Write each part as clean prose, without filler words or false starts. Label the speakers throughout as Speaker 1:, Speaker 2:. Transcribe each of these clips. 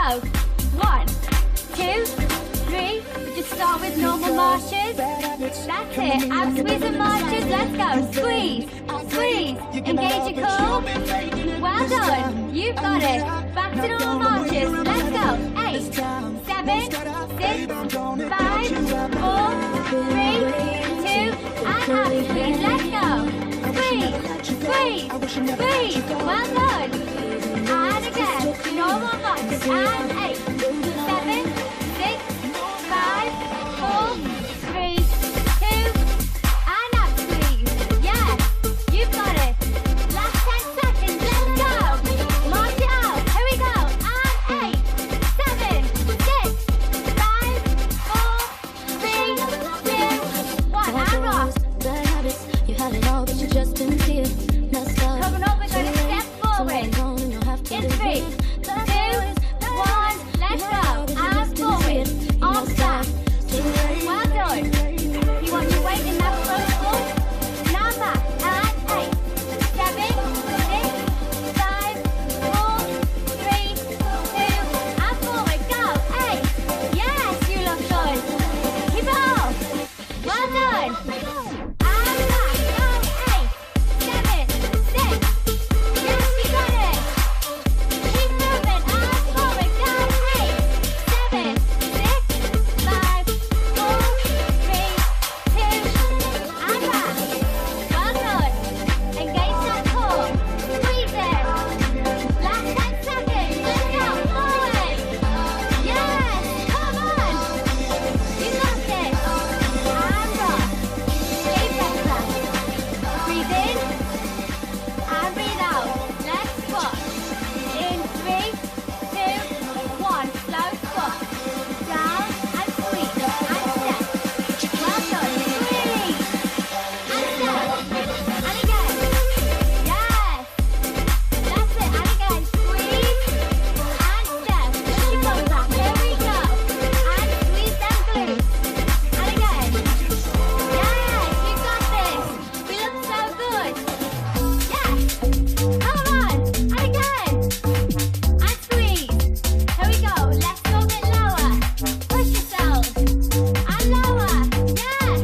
Speaker 1: go. 1, 2, 3. We just start with normal marches. That's it. Ab squeeze and marches. Let's go. Squeeze, squeeze. Engage your core. Well done. You've got it. Back to normal marches. Let's go. 8, 7, 6, 5, 4, 3, 2, and ab squeeze. Let's go. Squeeze, squeeze, squeeze. Well done. And again. Normal marches. And 8, 7, 6, 5, 4, 3, 2, and up squeeze. Yes, you've got it. Last 10 seconds, let's go. March it out. Here we go. And 8, 7, 6, 5, 4, 3, 2, 1. And rock.
Speaker 2: Bad habits, you had it all, but you just didn't see it. Messed up.
Speaker 1: Coming up, we're going to step forward. In 3, 2, 1. Let's go. And forward. Arms back. Well done. You want your weight in that front foot. Now back. And 8, 7, 6, 5, 4, 3, 2, and forward. Go. 8. Yes, you look good. Keep it up. Well done. And back. Go. 8, 7, 6. Yes, you got it. Keep moving. And forward. Go. 8, 7, 6, 5, 4, 3, 2, and back. Well done. Engage that core. Squeeze it. Last 10 seconds. Let's go. Forward. Yes. Come on. You got this. And rock. Stay better. Breathe in. And breathe out. Let's squat. In 3, 2, 1. Slow squat. Down and squeeze. And step. Well done. Squeeze. And step. And again. Yes. That's it. And again. Squeeze. And step. Push your bum back. Here we go. And squeeze them glutes. And again. Yes. You got this. We look so good. Yes. Come on. And again. And squeeze. Here we go. Let's go a bit lower. Push yourself. And lower. Yes.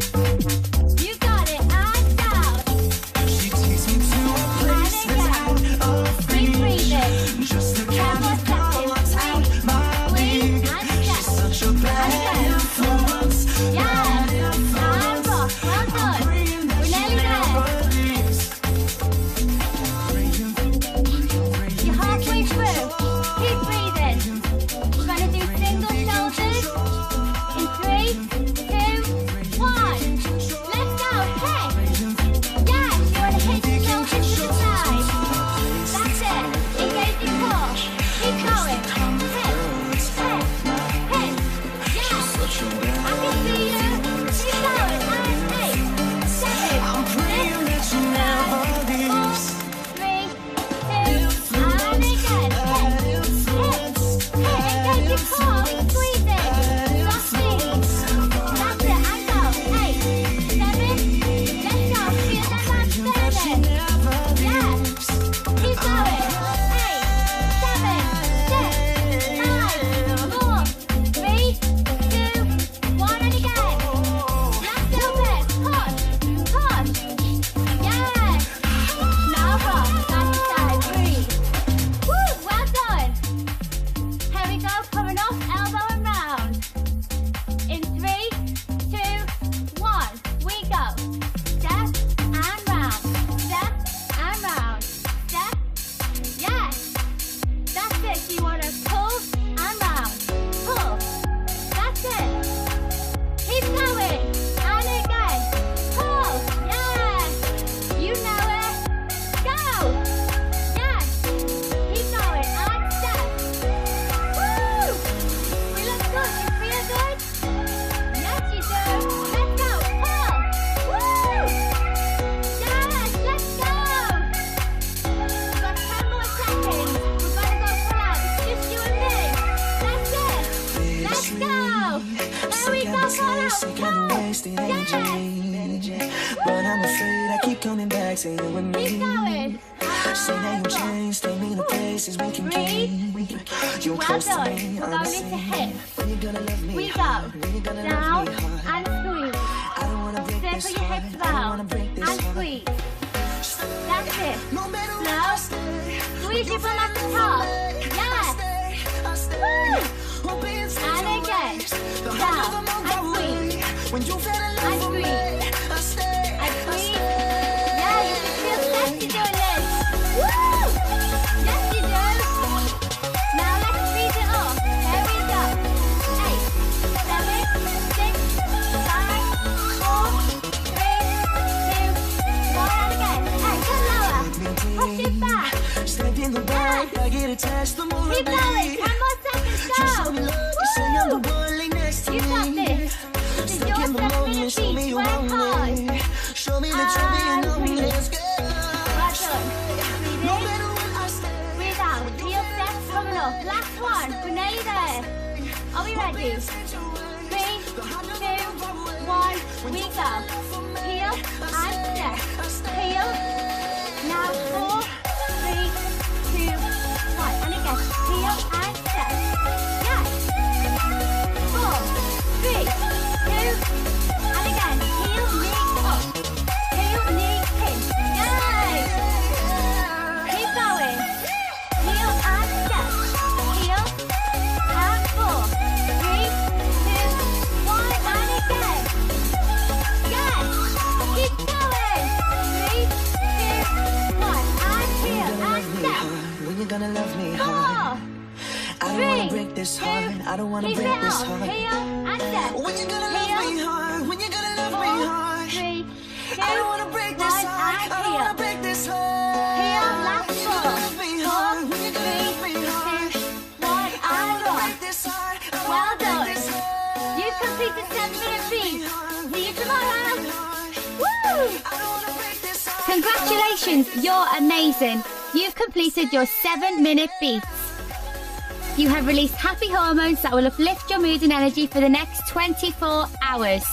Speaker 1: You got it. And down.
Speaker 3: She takes me to a place
Speaker 1: And
Speaker 3: that's out
Speaker 1: again.
Speaker 3: of
Speaker 1: Keep
Speaker 3: reach.
Speaker 1: breathing.
Speaker 3: Just a
Speaker 1: 10 more
Speaker 3: chemical
Speaker 1: seconds.
Speaker 3: out my
Speaker 1: Squeeze
Speaker 3: league.
Speaker 1: and
Speaker 3: She's
Speaker 1: step.
Speaker 3: such a bad influence.
Speaker 1: Yes. And rock. Well done.
Speaker 3: Praying that
Speaker 1: We're
Speaker 3: she
Speaker 1: nearly there.
Speaker 3: never leaves.
Speaker 1: You're halfway through. Keep breathing. We're going to do single shoulders. In 3, 2, 1. Let's go. Hit. Yes, you want to hit your shoulders to the side. That's it. Engage your core. Keep going. Hit. Hit. Hit. Yes. I can see you. Keep going. And 8, 7,
Speaker 3: I'm praying that she never
Speaker 1: 5, 4,
Speaker 3: leaves.
Speaker 1: 3, 2, and again. Hit. Hit. Engage your core. Keep breathing. Softly. That's it. And go. 8, 7. Let's go. Feel that abs burning. Yes. Keep going. 8, 7, 6, 5, 4, 3, 2, 1, and again. Last little bit. Push. Push. Yes. Now rock. Side to side. Breathe. Woo. Well done. Here we go. Coming off. Elbow and round. In 3, 2, 1. We go. Step and round. Step and round. Step. Yes. That's it. So you want to pull and round. Pull. That's it. Keep going. And again. Pull. Yes. You know it. Go. Yes. Keep going. And step. Woo. We look good. You feel good? Yes, you do. Let's go. Pull. Woo. Yes. Let's go. We've got 10 more seconds. We're going to go full out. It's just you and me. That's it. Let's go. There we go. Full out.
Speaker 3: Some kind of
Speaker 1: Pull.
Speaker 3: wasted
Speaker 1: Yes.
Speaker 3: energy. But I'm afraid I keep coming back, saying with
Speaker 1: Keep
Speaker 3: me.
Speaker 1: going.
Speaker 3: Say that you changed, take me to places we can
Speaker 1: Breathe.
Speaker 3: be. You're
Speaker 1: Well
Speaker 3: close to
Speaker 1: done.
Speaker 3: me,
Speaker 1: We're
Speaker 3: I'm
Speaker 1: going
Speaker 3: the
Speaker 1: into
Speaker 3: same.
Speaker 1: hips.
Speaker 3: When you gonna love me
Speaker 1: We
Speaker 3: hard?
Speaker 1: go
Speaker 3: When you gonna
Speaker 1: down
Speaker 3: love me hard?
Speaker 1: and squeeze.
Speaker 3: I don't wanna break this
Speaker 1: Circle your
Speaker 3: heart.
Speaker 1: hips
Speaker 3: I don't wanna
Speaker 1: out
Speaker 3: break this
Speaker 1: and
Speaker 3: heart.
Speaker 1: squeeze. That's it.
Speaker 3: No matter what
Speaker 1: Slow.
Speaker 3: I stay,
Speaker 1: Squeeze your bum at the top. Yes.
Speaker 3: I stay.
Speaker 1: Woo.
Speaker 3: Hoping it's
Speaker 1: And
Speaker 3: your
Speaker 1: again.
Speaker 3: ways. The
Speaker 1: Down
Speaker 3: harder the
Speaker 1: and
Speaker 3: more I
Speaker 1: squeeze.
Speaker 3: wait. When you fell in love
Speaker 1: And
Speaker 3: with me,
Speaker 1: squeeze.
Speaker 3: I stay.
Speaker 1: And
Speaker 3: I
Speaker 1: squeeze.
Speaker 3: stay.
Speaker 1: Yeah, you can feel sexy doing this. Woo! Yes, you do. Now let's speed it up. Here we go. 8, 7, 6, 5, 4, 3, 2, 1. And again. Hey, come lower. Push it back.
Speaker 3: Step in the dark, I get attached the more
Speaker 1: Keep
Speaker 3: I
Speaker 1: going.
Speaker 3: bleed.
Speaker 1: 10 more seconds.
Speaker 3: You show me
Speaker 1: Go.
Speaker 3: love, you say I'm the
Speaker 1: Woo!
Speaker 3: one lay next to
Speaker 1: You
Speaker 3: me.
Speaker 1: got this. This is
Speaker 3: Stuck
Speaker 1: your
Speaker 3: in the
Speaker 1: 7
Speaker 3: moment,
Speaker 1: minute
Speaker 3: show me
Speaker 1: beat.
Speaker 3: you
Speaker 1: Work
Speaker 3: want
Speaker 1: hard.
Speaker 3: me. Show me that you're being
Speaker 1: And
Speaker 3: on
Speaker 1: breathe.
Speaker 3: this girl.
Speaker 1: Well done. Breathe
Speaker 3: No
Speaker 1: in.
Speaker 3: matter what I stay.
Speaker 1: Breathe out. Heel steps coming up. Last one. We're nearly there. Are we ready? 3, 2, 1. We go. Heel and step. Heel. Now 4, 3, 2, 1. And again. Heel and step. Yes. 4, 3, 2. And again. Heel, knee up. Heel, knee in. Yay. Keep going. Heel and step. Heel and 4, 3, 2, 1. And again. Yes. Keep going. 3, 2, 1. And heel and step.
Speaker 3: When you gonna love me
Speaker 1: 4,
Speaker 3: hard? I don't wanna
Speaker 1: 3,
Speaker 3: break this
Speaker 1: 2.
Speaker 3: heart. I don't wanna
Speaker 1: Keep
Speaker 3: break
Speaker 1: it
Speaker 3: this
Speaker 1: up.
Speaker 3: heart.
Speaker 1: Heel and step.
Speaker 3: When you gonna love
Speaker 1: Heel.
Speaker 3: me hard? When you gonna love me
Speaker 1: 4,
Speaker 3: hard?
Speaker 1: 3, 2,
Speaker 3: I don't wanna break this
Speaker 1: 1.
Speaker 3: heart.
Speaker 1: And
Speaker 3: I don't wanna
Speaker 1: heel.
Speaker 3: break this heart.
Speaker 1: Heel, last
Speaker 3: When you
Speaker 1: 4,
Speaker 3: gonna love me hard? When you gonna love me
Speaker 1: 3,
Speaker 3: hard?
Speaker 1: 2, 1.
Speaker 3: I
Speaker 1: And
Speaker 3: don't wanna
Speaker 1: run.
Speaker 3: break this heart. I don't
Speaker 1: Well
Speaker 3: wanna break
Speaker 1: done.
Speaker 3: this heart.
Speaker 1: You've completed 7-minute beat. See you tomorrow. Woo!
Speaker 3: I don't wanna break this heart.
Speaker 1: Congratulations, you're amazing. You've completed your 7-minute beats. You have released happy hormones that will uplift your mood and energy for the next 24 hours.